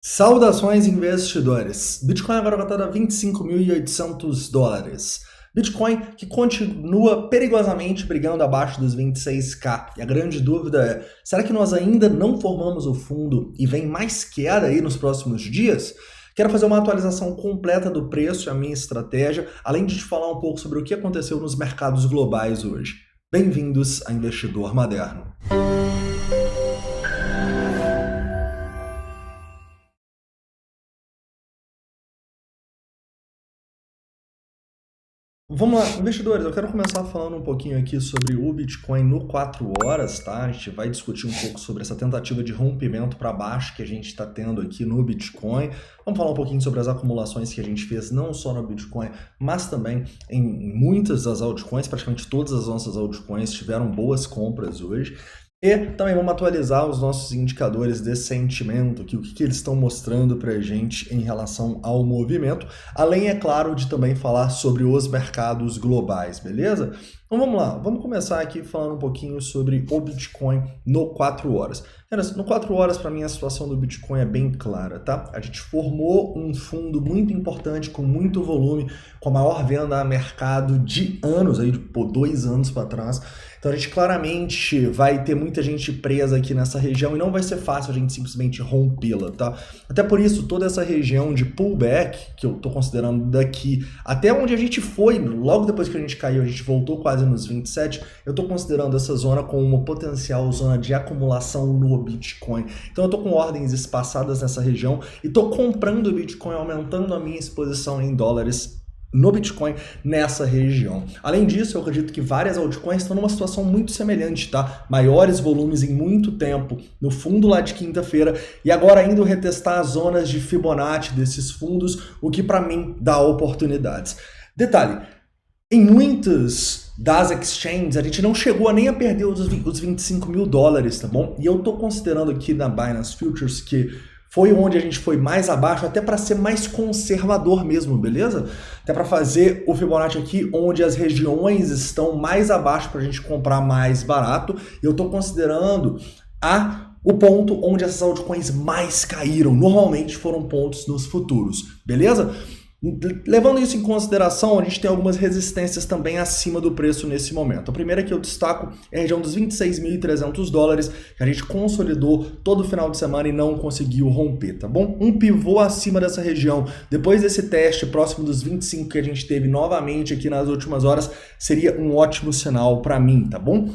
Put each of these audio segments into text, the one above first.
Saudações, investidores! Bitcoin agora cotado a $25.800. Bitcoin que continua perigosamente brigando abaixo dos 26k. E a grande dúvida é, será que nós ainda não formamos o fundo e vem mais queda aí nos próximos dias? Quero fazer uma atualização completa do preço e a minha estratégia, além de te falar um pouco sobre o que aconteceu nos mercados globais hoje. Bem-vindos a Investidor Moderno. Vamos lá, investidores, eu quero começar falando um pouquinho aqui sobre o Bitcoin no 4 horas, tá? A gente vai discutir um pouco sobre essa tentativa de rompimento para baixo que a gente está tendo aqui no Bitcoin. Vamos falar um pouquinho sobre as acumulações que a gente fez, não só no Bitcoin, mas também em muitas das altcoins, praticamente todas as nossas altcoins tiveram boas compras hoje. E também vamos atualizar os nossos indicadores de sentimento, o que eles estão mostrando para a gente em relação ao movimento, além, é claro, de também falar sobre os mercados globais, beleza? Então vamos lá, vamos começar aqui falando um pouquinho sobre o Bitcoin no 4 horas. No 4 horas, para mim, a situação do Bitcoin é bem clara, tá? A gente formou um fundo muito importante, com muito volume, com a maior venda a mercado de anos, aí, por 2 anos para trás. Então a gente claramente vai ter muita gente presa aqui nessa região e não vai ser fácil a gente simplesmente rompê-la, tá? Até por isso, toda essa região de pullback, que eu tô considerando daqui até onde a gente foi, logo depois que a gente caiu, a gente voltou quase nos 27, eu tô considerando essa zona como uma potencial zona de acumulação no Bitcoin. Então eu tô com ordens espaçadas nessa região e tô comprando o Bitcoin, aumentando a minha exposição em dólares no Bitcoin nessa região. Além disso, eu acredito que várias altcoins estão numa situação muito semelhante, tá? Maiores volumes em muito tempo no fundo lá de quinta-feira e agora indo retestar as zonas de Fibonacci desses fundos, o que para mim dá oportunidades. Detalhe, em muitas das exchanges, a gente não chegou nem a perder os $25 mil, tá bom? E eu tô considerando aqui na Binance Futures que foi onde a gente foi mais abaixo, até para ser mais conservador mesmo, beleza? Até para fazer o Fibonacci aqui, onde as regiões estão mais abaixo para a gente comprar mais barato. Eu estou considerando o ponto onde essas altcoins mais caíram. Normalmente foram pontos nos futuros, beleza? Levando isso em consideração, a gente tem algumas resistências também acima do preço nesse momento. A primeira que eu destaco é a região dos $26.300, que a gente consolidou todo final de semana e não conseguiu romper, tá bom? Um pivô acima dessa região, depois desse teste próximo dos 25 que a gente teve novamente aqui nas últimas horas, seria um ótimo sinal para mim, tá bom?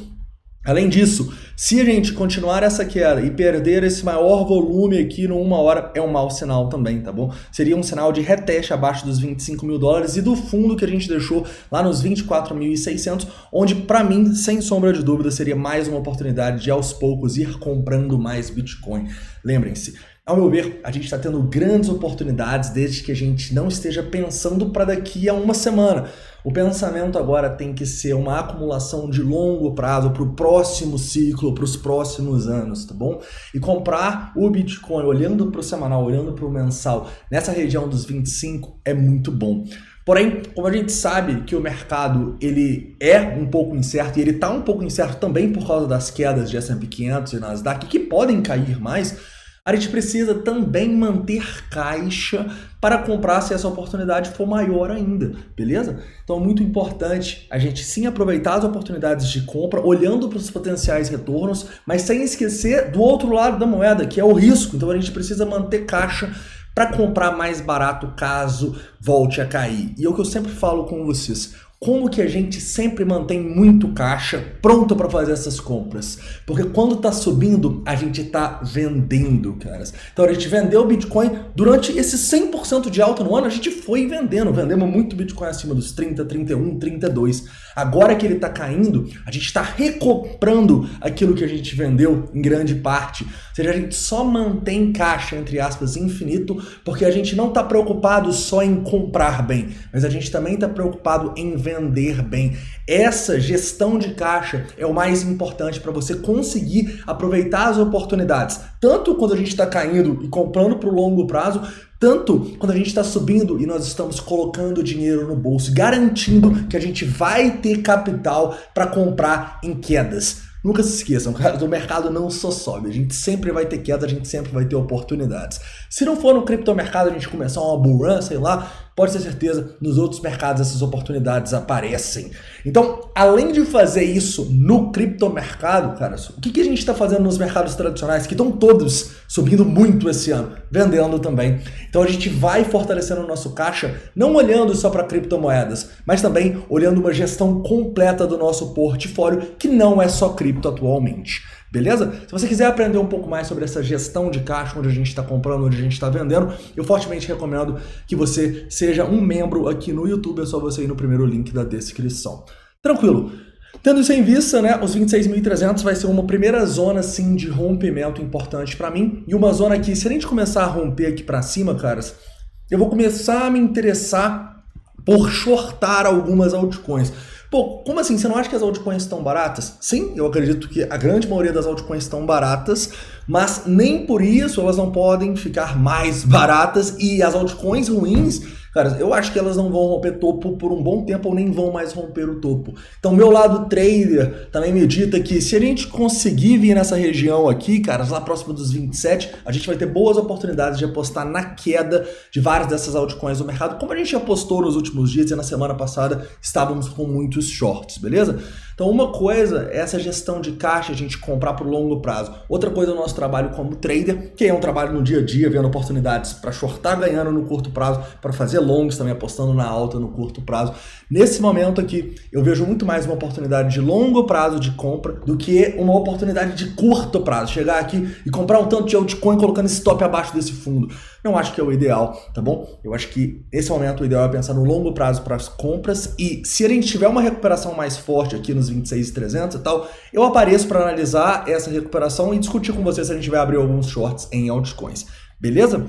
Além disso, se a gente continuar essa queda e perder esse maior volume aqui no 1 hora, é um mau sinal também, tá bom? Seria um sinal de reteste abaixo dos $25 mil e do fundo que a gente deixou lá nos 24.600, onde para mim, sem sombra de dúvida, seria mais uma oportunidade de aos poucos ir comprando mais Bitcoin. Lembrem-se, ao meu ver, a gente está tendo grandes oportunidades desde que a gente não esteja pensando para daqui a uma semana. O pensamento agora tem que ser uma acumulação de longo prazo para o próximo ciclo, para os próximos anos, tá bom? E comprar o Bitcoin olhando para o semanal, olhando para o mensal, nessa região dos 25 é muito bom. Porém, como a gente sabe que o mercado ele é um pouco incerto e ele está um pouco incerto também por causa das quedas de S&P 500 e Nasdaq, que podem cair mais, a gente precisa também manter caixa para comprar se essa oportunidade for maior ainda, beleza? Então é muito importante a gente sim aproveitar as oportunidades de compra, olhando para os potenciais retornos, mas sem esquecer do outro lado da moeda, que é o risco. Então a gente precisa manter caixa para comprar mais barato caso volte a cair. E é o que eu sempre falo com vocês. Como que a gente sempre mantém muito caixa pronto para fazer essas compras? Porque quando tá subindo, a gente tá vendendo, caras. Então a gente vendeu o Bitcoin durante esse 100% de alta no ano, a gente foi vendendo. Vendemos muito Bitcoin acima dos 30, 31, 32. Agora que ele tá caindo, a gente tá recomprando aquilo que a gente vendeu em grande parte. Ou seja, a gente só mantém caixa, entre aspas, infinito, porque a gente não tá preocupado só em comprar bem, mas a gente também tá preocupado em vender bem. Essa gestão de caixa é o mais importante para você conseguir aproveitar as oportunidades, tanto quando a gente está caindo e comprando para o longo prazo, tanto quando a gente está subindo e nós estamos colocando dinheiro no bolso, garantindo que a gente vai ter capital para comprar em quedas. Nunca se esqueçam, cara, o mercado não só sobe, a gente sempre vai ter queda, a gente sempre vai ter oportunidades. Se não for no criptomercado a gente começar uma bull run, sei lá, pode ter certeza, nos outros mercados essas oportunidades aparecem. Então, além de fazer isso no criptomercado, cara, o que a gente está fazendo nos mercados tradicionais, que estão todos subindo muito esse ano, vendendo também. Então a gente vai fortalecendo o nosso caixa, não olhando só para criptomoedas, mas também olhando uma gestão completa do nosso portfólio, que não é só cripto atualmente. Beleza? Se você quiser aprender um pouco mais sobre essa gestão de caixa, onde a gente está comprando, onde a gente está vendendo, eu fortemente recomendo que você seja um membro aqui no YouTube, é só você ir no primeiro link da descrição. Tranquilo? Tendo isso em vista, né, os 26.300 vai ser uma primeira zona assim, de rompimento importante para mim, e uma zona que, se a gente começar a romper aqui para cima, caras, eu vou começar a me interessar por shortar algumas altcoins. Pô, como assim? Você não acha que as altcoins estão baratas? Sim, eu acredito que a grande maioria das altcoins estão baratas, mas nem por isso elas não podem ficar mais baratas, e as altcoins ruins, cara, eu acho que elas não vão romper topo por um bom tempo ou nem vão mais romper o topo. Então, meu lado trader também me dita que se a gente conseguir vir nessa região aqui, cara, lá próximo dos 27, a gente vai ter boas oportunidades de apostar na queda de várias dessas altcoins no mercado, como a gente apostou nos últimos dias e na semana passada estávamos com muitos shorts, beleza? Então, uma coisa é essa gestão de caixa, a gente comprar por longo prazo. Outra coisa é o nosso trabalho como trader, que é um trabalho no dia a dia, vendo oportunidades para shortar ganhando no curto prazo, para fazer longs também, apostando na alta no curto prazo. Nesse momento aqui, eu vejo muito mais uma oportunidade de longo prazo de compra do que uma oportunidade de curto prazo. Chegar aqui e comprar um tanto de altcoin colocando stop abaixo desse fundo. Não acho que é o ideal, tá bom? Eu acho que nesse momento o ideal é pensar no longo prazo para as compras, e se a gente tiver uma recuperação mais forte aqui nos 26.300 e tal, eu apareço para analisar essa recuperação e discutir com você se a gente vai abrir alguns shorts em altcoins, beleza?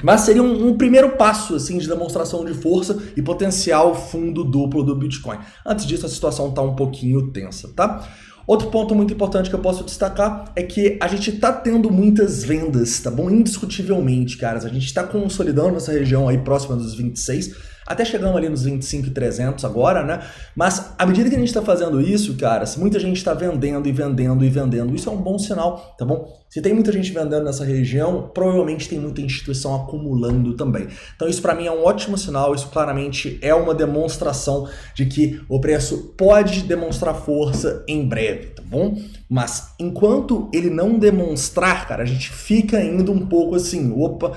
Mas seria um primeiro passo assim, de demonstração de força e potencial fundo duplo do Bitcoin. Antes disso, a situação está um pouquinho tensa, tá? Outro ponto muito importante que eu posso destacar é que a gente está tendo muitas vendas, tá bom? Indiscutivelmente, caras. A gente está consolidando essa região aí próxima dos 26, até chegando ali nos 25.300 agora, né? Mas à medida que a gente está fazendo isso, caras, muita gente está vendendo e vendendo e vendendo. Isso é um bom sinal, tá bom? Se tem muita gente vendendo nessa região, provavelmente tem muita instituição acumulando também. Então isso para mim é um ótimo sinal, isso claramente é uma demonstração de que o preço pode demonstrar força em breve, tá bom? Mas enquanto ele não demonstrar, cara, a gente fica ainda um pouco assim, opa,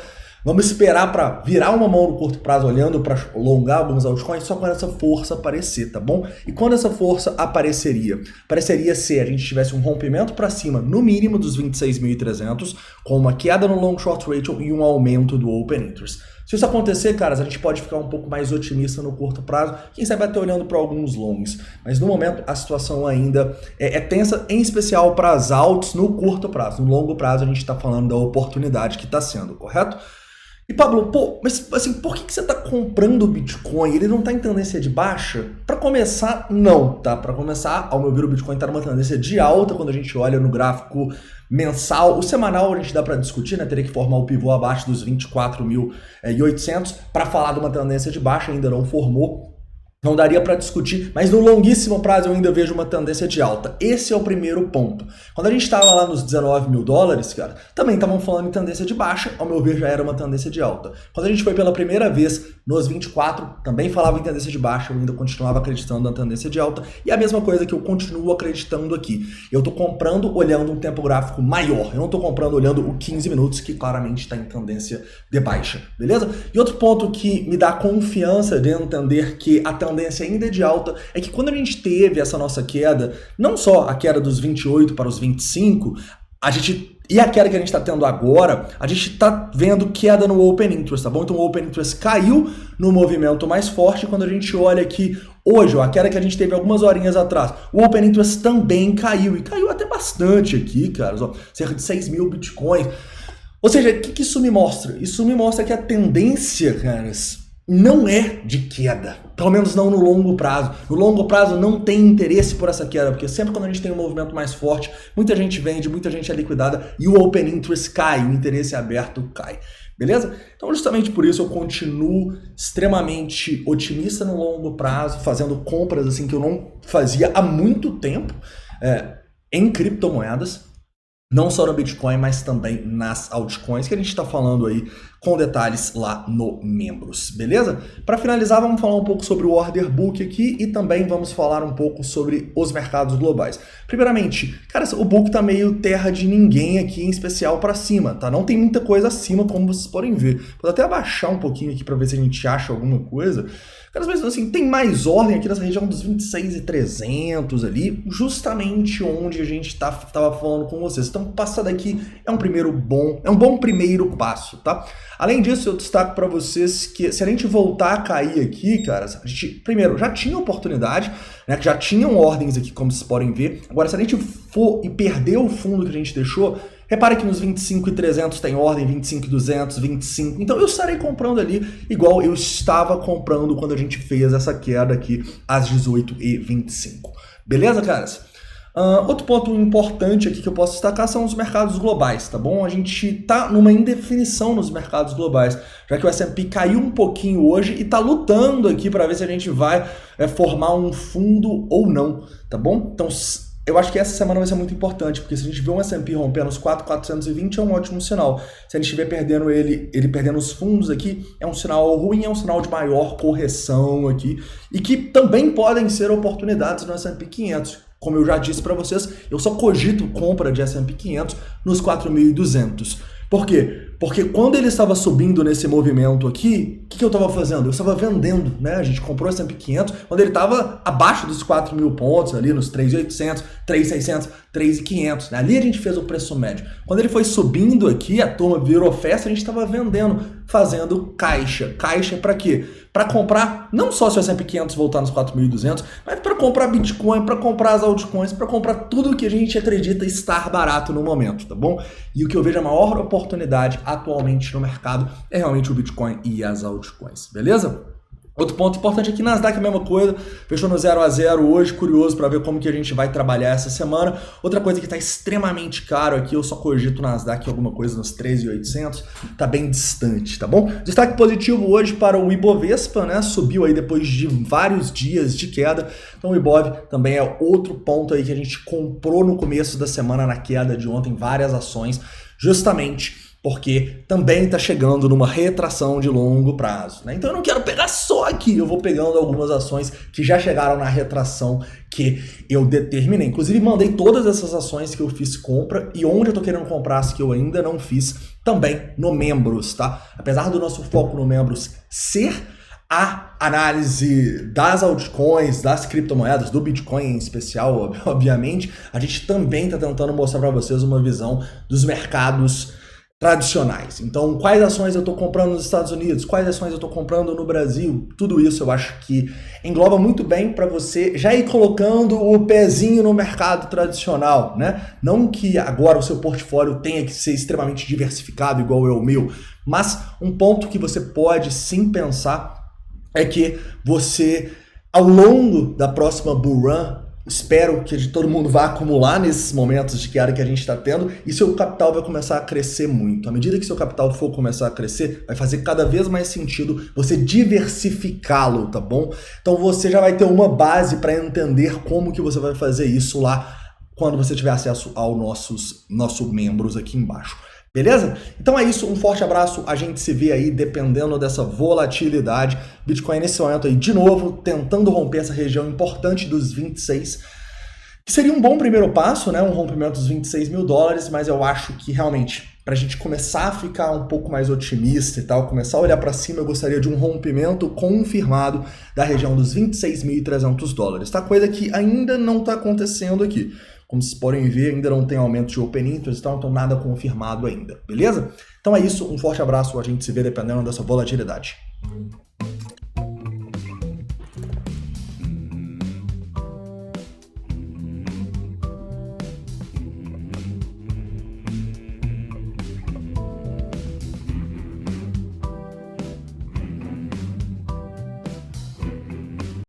vamos esperar para virar uma mão no curto prazo, olhando para alongar alguns altcoins, só quando essa força aparecer, tá bom? E quando essa força apareceria? Apareceria se a gente tivesse um rompimento para cima, no mínimo dos 26.300, com uma queda no long short ratio e um aumento do open interest. Se isso acontecer, caras, a gente pode ficar um pouco mais otimista no curto prazo, quem sabe até olhando para alguns longs. Mas no momento a situação ainda é tensa, em especial para as alts no curto prazo. No longo prazo a gente está falando da oportunidade que está sendo, correto? E Pablo, pô, mas assim, por que você está comprando o Bitcoin? Ele não está em tendência de baixa? Para começar, não, tá? Para começar, ao meu ver, o Bitcoin está numa tendência de alta quando a gente olha no gráfico mensal. O semanal a gente dá para discutir, né? Teria que formar o pivô abaixo dos 24.800 para falar de uma tendência de baixa, ainda não formou. Não daria para discutir, mas no longuíssimo prazo eu ainda vejo uma tendência de alta. Esse é o primeiro ponto. Quando a gente estava lá nos 19 mil dólares, cara, também estavam falando em tendência de baixa, ao meu ver já era uma tendência de alta. Quando a gente foi pela primeira vez nos 24, também falava em tendência de baixa, eu ainda continuava acreditando na tendência de alta, e a mesma coisa que eu continuo acreditando aqui. Eu estou comprando olhando um tempo gráfico maior, eu não estou comprando olhando o 15 minutos, que claramente está em tendência de baixa, beleza? E outro ponto que me dá confiança de entender que a tendência ainda é de alta é que quando a gente teve essa nossa queda, não só a queda dos 28 para os 25, e a queda que a gente está tendo agora, a gente está vendo queda no Open Interest, tá bom? Então o Open Interest caiu no movimento mais forte. Quando a gente olha aqui hoje, ó, a queda que a gente teve algumas horinhas atrás, o Open Interest também caiu, e caiu até bastante aqui, caras, ó, cerca de 6 mil bitcoins. Ou seja, o que isso me mostra? Isso me mostra que a tendência, caras, não é de queda, pelo menos não no longo prazo. No longo prazo não tem interesse por essa queda, porque sempre quando a gente tem um movimento mais forte, muita gente vende, muita gente é liquidada e o open interest cai, o interesse aberto cai. Beleza? Então justamente por isso eu continuo extremamente otimista no longo prazo, fazendo compras assim que eu não fazia há muito tempo. em criptomoedas, não só no Bitcoin, mas também nas altcoins, que a gente está falando aí com detalhes lá no Membros, beleza? Para finalizar, vamos falar um pouco sobre o Order Book aqui e também vamos falar um pouco sobre os mercados globais. Primeiramente, cara, o book tá meio terra de ninguém aqui, em especial para cima, tá? Não tem muita coisa acima, como vocês podem ver. Vou até abaixar um pouquinho aqui para ver se a gente acha alguma coisa. Cara, mas assim, tem mais ordem aqui nessa região dos 26.300 ali, justamente onde a gente tava falando com vocês. Então, passar daqui é um bom primeiro passo, tá? Além disso, eu destaco para vocês que se a gente voltar a cair aqui, cara, a gente, primeiro, já tinha oportunidade, né, que já tinham ordens aqui, como vocês podem ver. Agora, se a gente for e perder o fundo que a gente deixou, repare que nos 25.300 tem ordem, 25.200, 25. Então eu estarei comprando ali igual eu estava comprando quando a gente fez essa queda aqui às 18h25. Beleza, caras? Outro ponto importante aqui que eu posso destacar são os mercados globais, tá bom? A gente tá numa indefinição nos mercados globais, já que o S&P caiu um pouquinho hoje e tá lutando aqui para ver se a gente vai formar um fundo ou não, tá bom? Então, eu acho que essa semana vai ser muito importante, porque se a gente vê um S&P rompendo os 4.420 é um ótimo sinal. Se a gente estiver perdendo ele perdendo os fundos aqui, é um sinal ruim, é um sinal de maior correção aqui, e que também podem ser oportunidades no S&P 500. Como eu já disse para vocês, eu só cogito compra de S&P 500 nos 4.200. Por quê? Porque quando ele estava subindo nesse movimento aqui, o que eu estava fazendo? Eu estava vendendo, né? A gente comprou o S&P 500 quando ele estava abaixo dos 4.000 pontos, ali nos 3.800, 3.600, 3.500. Né? Ali a gente fez o preço médio. Quando ele foi subindo aqui, a turma virou festa, a gente estava vendendo, fazendo caixa. Caixa para quê? Para comprar, não só se o S&P 500 voltar nos 4.200, mas para comprar Bitcoin, para comprar as altcoins, para comprar tudo que a gente acredita estar barato no momento, tá bom? E o que eu vejo a maior oportunidade atualmente no mercado é realmente o Bitcoin e as altcoins, beleza? Outro ponto importante aqui, Nasdaq a mesma coisa, fechou no 0 a 0 hoje, curioso para ver como que a gente vai trabalhar essa semana. Outra coisa que está extremamente caro aqui, eu só cogito Nasdaq alguma coisa nos 13.800, tá bem distante, tá bom? Destaque positivo hoje para o Ibovespa, né? Subiu aí depois de vários dias de queda, então o Ibov também é outro ponto aí que a gente comprou no começo da semana na queda de ontem, várias ações, justamente porque também está chegando numa retração de longo prazo, né? Então eu não quero pegar só aqui, eu vou pegando algumas ações que já chegaram na retração que eu determinei. Inclusive mandei todas essas ações que eu fiz compra e onde eu estou querendo comprar as que eu ainda não fiz também no Membros, tá? Apesar do nosso foco no Membros ser a análise das altcoins, das criptomoedas, do Bitcoin em especial, obviamente, a gente também está tentando mostrar para vocês uma visão dos mercados tradicionais. Então, quais ações eu estou comprando nos Estados Unidos, quais ações eu estou comprando no Brasil, tudo isso eu acho que engloba muito bem para você já ir colocando o pezinho no mercado tradicional, né? Não que agora o seu portfólio tenha que ser extremamente diversificado igual é o meu, mas um ponto que você pode sim pensar é que você, ao longo da próxima bull run, espero que todo mundo vá acumular nesses momentos de queda que a gente está tendo e seu capital vai começar a crescer muito. À medida que seu capital for começar a crescer, vai fazer cada vez mais sentido você diversificá-lo, tá bom? Então você já vai ter uma base para entender como que você vai fazer isso lá quando você tiver acesso aos nossos membros aqui embaixo. Beleza? Então é isso, um forte abraço, a gente se vê aí dependendo dessa volatilidade. Bitcoin nesse momento aí, de novo, tentando romper essa região importante dos 26, que seria um bom primeiro passo, né? Um rompimento dos 26 mil dólares, mas eu acho que realmente, para a gente começar a ficar um pouco mais otimista e tal, começar a olhar para cima, eu gostaria de um rompimento confirmado da região dos 26.300 dólares, tá? Coisa que ainda não está acontecendo aqui. Como vocês podem ver, ainda não tem aumento de open interest, então nada confirmado ainda, beleza? Então é isso, um forte abraço, a gente se vê dependendo dessa volatilidade.